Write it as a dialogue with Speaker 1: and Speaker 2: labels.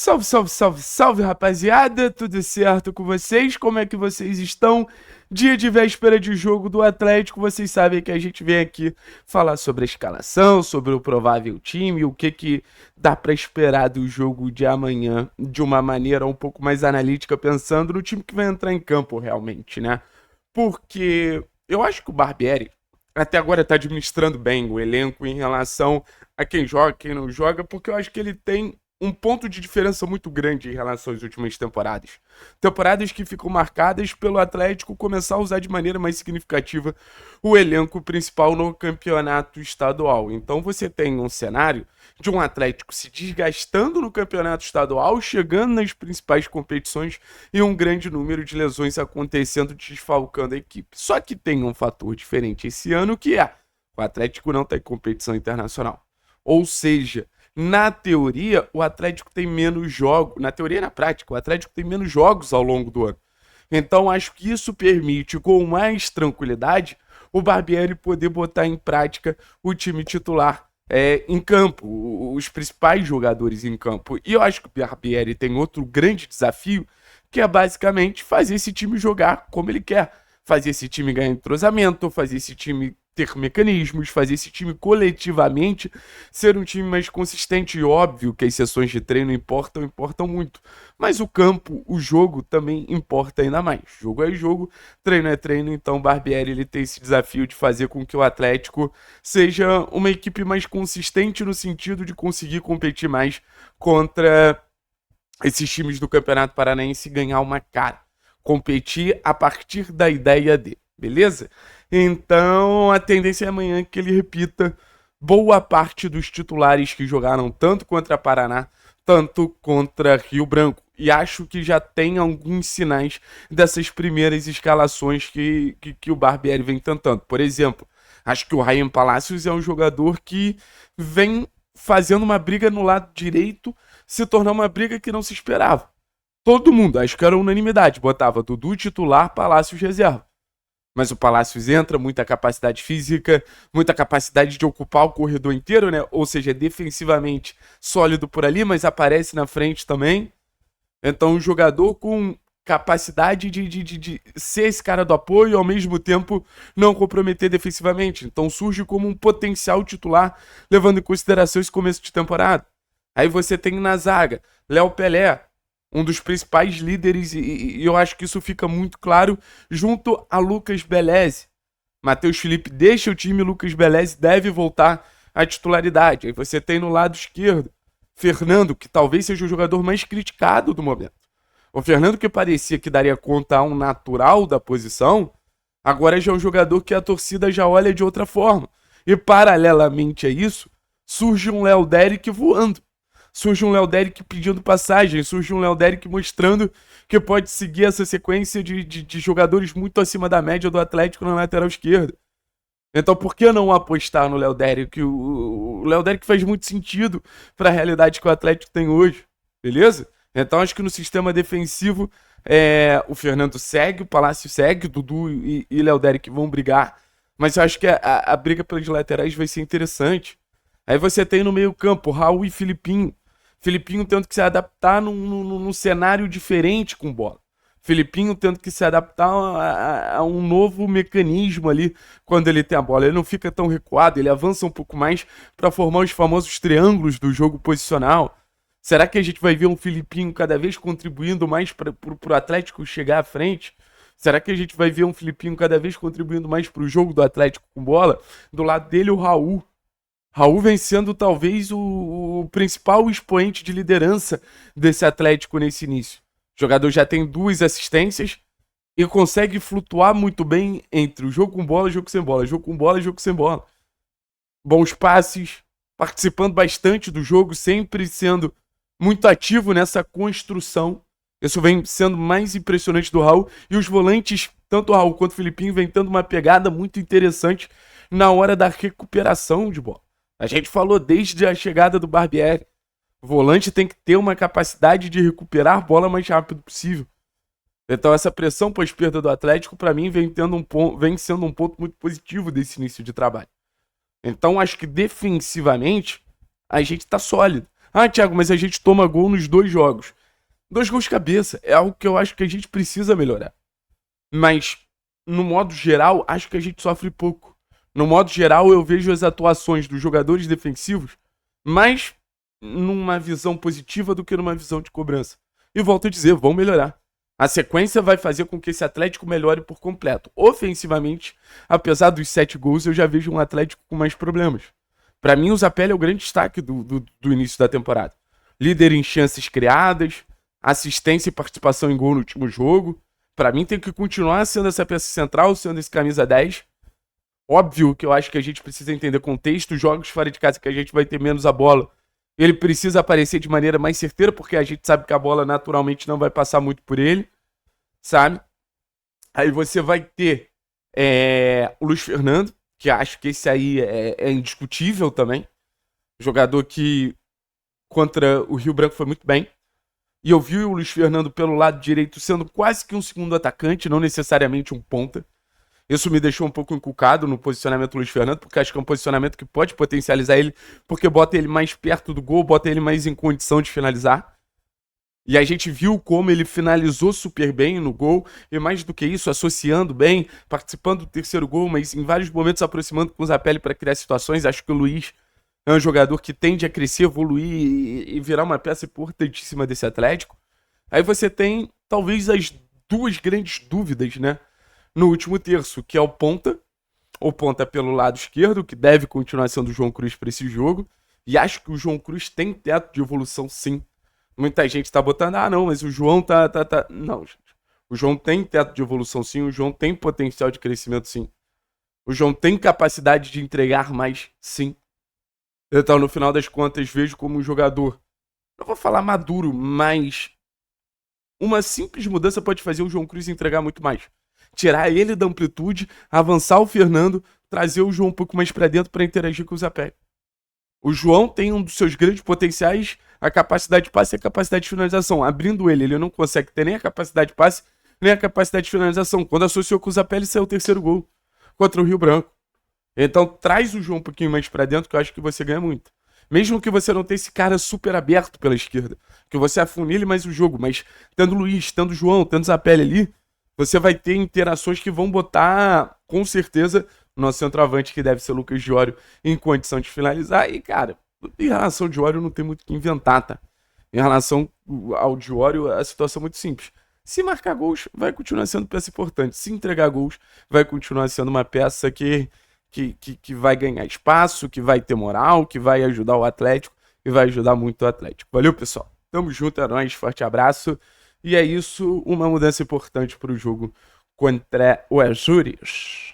Speaker 1: Salve, salve, salve, salve, rapaziada! Tudo certo com vocês? Como é que vocês estão? Dia de véspera de jogo do Atlético, vocês sabem que a gente vem aqui falar sobre a escalação, sobre o provável time, o que dá pra esperar do jogo de amanhã de uma maneira um pouco mais analítica, pensando no time que vai entrar em campo realmente, né? Porque eu acho que o Barbieri até agora tá administrando bem o elenco em relação a quem joga, quem não joga, porque eu acho que ele tem um ponto de diferença muito grande em relação às últimas temporadas. Temporadas que ficam marcadas pelo Atlético começar a usar de maneira mais significativa o elenco principal no campeonato estadual. Então você tem um cenário de um Atlético se desgastando no campeonato estadual, chegando nas principais competições e um grande número de lesões acontecendo, desfalcando a equipe. Só que tem um fator diferente esse ano que é: o Atlético não tem competição internacional. Ou seja, na teoria, o Atlético tem menos jogos. Na teoria e na prática, o Atlético tem menos jogos ao longo do ano. Então, acho que isso permite, com mais tranquilidade, o Barbieri poder botar em prática o time titular em campo, os principais jogadores em campo. E eu acho que o Barbieri tem outro grande desafio, que é basicamente fazer esse time jogar como ele quer. Fazer esse time ganhar entrosamento, fazer esse time ter mecanismos, fazer esse time coletivamente ser um time mais consistente. E óbvio que as sessões de treino importam muito. Mas o campo, o jogo também importa ainda mais. Jogo é jogo, treino é treino. Então o Barbieri ele tem esse desafio de fazer com que o Atlético seja uma equipe mais consistente no sentido de conseguir competir mais contra esses times do Campeonato Paranaense e ganhar uma cara. Competir a partir da ideia de, beleza? Então a tendência é amanhã que ele repita boa parte dos titulares que jogaram tanto contra Paraná, tanto contra Rio Branco. E acho que já tem alguns sinais dessas primeiras escalações que o Barbieri vem tentando. Por exemplo, acho que o Ryan Palacios é um jogador que vem fazendo uma briga no lado direito se tornar uma briga que não se esperava. Todo mundo, acho que era unanimidade, botava Dudu titular, Palacios reserva. Mas o Palacios entra, muita capacidade física, muita capacidade de ocupar o corredor inteiro, né? Ou seja, defensivamente sólido por ali, mas aparece na frente também. Então, um jogador com capacidade de ser esse cara do apoio e ao mesmo tempo não comprometer defensivamente. Então, surge como um potencial titular, levando em consideração esse começo de temporada. Aí você tem na zaga Léo Pelé, um dos principais líderes, e eu acho que isso fica muito claro, junto a Lucas Beleze. Matheus Felipe deixa o time, Lucas Beleze deve voltar à titularidade. Aí você tem no lado esquerdo Fernando, que talvez seja o jogador mais criticado do momento. O Fernando, que parecia que daria conta a um natural da posição, agora já é um jogador que a torcida já olha de outra forma. E paralelamente a isso, surge um Léo Derick voando. Surge um Léo Derick pedindo passagem, surge um Léo Derick mostrando que pode seguir essa sequência de jogadores muito acima da média do Atlético na lateral esquerda. Então por que não apostar no Léo Derick? O Léo Derick faz muito sentido para a realidade que o Atlético tem hoje, beleza? Então acho que no sistema defensivo o Fernando segue, o Palácio segue, o Dudu e Léo Derick vão brigar, mas eu acho que a briga pelas laterais vai ser interessante. Aí você tem no meio campo Raul e Filipinho. Filipinho tendo que se adaptar num cenário diferente com bola. Filipinho tendo que se adaptar a um novo mecanismo ali quando ele tem a bola. Ele não fica tão recuado, ele avança um pouco mais para formar os famosos triângulos do jogo posicional. Será que a gente vai ver um Filipinho cada vez contribuindo mais para o Atlético chegar à frente? Será que a gente vai ver um Filipinho cada vez contribuindo mais para o jogo do Atlético com bola? Do lado dele, o Raul. Raul vem sendo talvez o principal expoente de liderança desse Atlético nesse início. O jogador já tem 2 assistências e consegue flutuar muito bem entre o jogo com bola e jogo sem bola, jogo com bola e jogo sem bola. Bons passes, participando bastante do jogo, sempre sendo muito ativo nessa construção. Isso vem sendo mais impressionante do Raul. E os volantes, tanto o Raul quanto o Filipinho, vem tendo uma pegada muito interessante na hora da recuperação de bola. A gente falou desde a chegada do Barbieri. O volante tem que ter uma capacidade de recuperar a bola o mais rápido possível. Então essa pressão pós-perda do Atlético, para mim, vem sendo um ponto muito positivo desse início de trabalho. Então acho que defensivamente a gente tá sólido. Ah, Thiago, mas a gente toma gol nos 2 jogos. 2 gols de cabeça. É algo que eu acho que a gente precisa melhorar. Mas, no modo geral, acho que a gente sofre pouco. No modo geral, eu vejo as atuações dos jogadores defensivos mais numa visão positiva do que numa visão de cobrança. E volto a dizer, vão melhorar. A sequência vai fazer com que esse Atlético melhore por completo. Ofensivamente, apesar dos 7 gols, eu já vejo um Atlético com mais problemas. Para mim, o Zapelli é o grande destaque do início da temporada. Líder em chances criadas, assistência e participação em gol no último jogo. Para mim, tem que continuar sendo essa peça central, sendo esse camisa 10. Óbvio que eu acho que a gente precisa entender contexto, jogos fora de casa que a gente vai ter menos a bola. Ele precisa aparecer de maneira mais certeira, porque a gente sabe que a bola naturalmente não vai passar muito por ele, sabe? Aí você vai ter o Luiz Fernando, que acho que esse aí é indiscutível também. Jogador que contra o Rio Branco foi muito bem. E eu vi o Luiz Fernando pelo lado direito sendo quase que um segundo atacante, não necessariamente um ponta. Isso me deixou um pouco encucado no posicionamento do Luiz Fernando, porque acho que é um posicionamento que pode potencializar ele, porque bota ele mais perto do gol, bota ele mais em condição de finalizar. E a gente viu como ele finalizou super bem no gol, e mais do que isso, associando bem, participando do terceiro gol, mas em vários momentos aproximando com o Zapelli para criar situações. Acho que o Luiz é um jogador que tende a crescer, evoluir e virar uma peça importantíssima desse Atlético. Aí você tem, talvez, as 2 grandes dúvidas, né? No último terço, que é o ponta pelo lado esquerdo, que deve continuar sendo o João Cruz para esse jogo, e acho que o João Cruz tem teto de evolução sim. Muita gente tá botando, não, mas o João tá... Não, gente. O João tem teto de evolução sim, o João tem potencial de crescimento sim. O João tem capacidade de entregar mais sim. Então, no final das contas, vejo como um jogador, não vou falar maduro, mas uma simples mudança pode fazer o João Cruz entregar muito mais. Tirar ele da amplitude, avançar o Fernando, trazer o João um pouco mais para dentro para interagir com o Zapelli. O João tem um dos seus grandes potenciais, a capacidade de passe e a capacidade de finalização. Abrindo ele não consegue ter nem a capacidade de passe, nem a capacidade de finalização. Quando associou com o Zapelli, saiu o terceiro gol contra o Rio Branco. Então traz o João um pouquinho mais para dentro, que eu acho que você ganha muito. Mesmo que você não tenha esse cara super aberto pela esquerda, que você afunile mais o jogo, mas tendo o Luiz, tendo o João, tendo o Zapelli ali, você vai ter interações que vão botar, com certeza, o nosso centroavante, que deve ser o Lucas Diório, em condição de finalizar. E, cara, em relação ao Diório, não tem muito o que inventar, tá? Em relação ao Diório, a situação é muito simples. Se marcar gols, vai continuar sendo peça importante. Se entregar gols, vai continuar sendo uma peça que vai ganhar espaço, que vai ter moral, que vai ajudar o Atlético e vai ajudar muito o Atlético. Valeu, pessoal. Tamo junto, é nóis, forte abraço. E é isso, uma mudança importante para o jogo contra o Azures.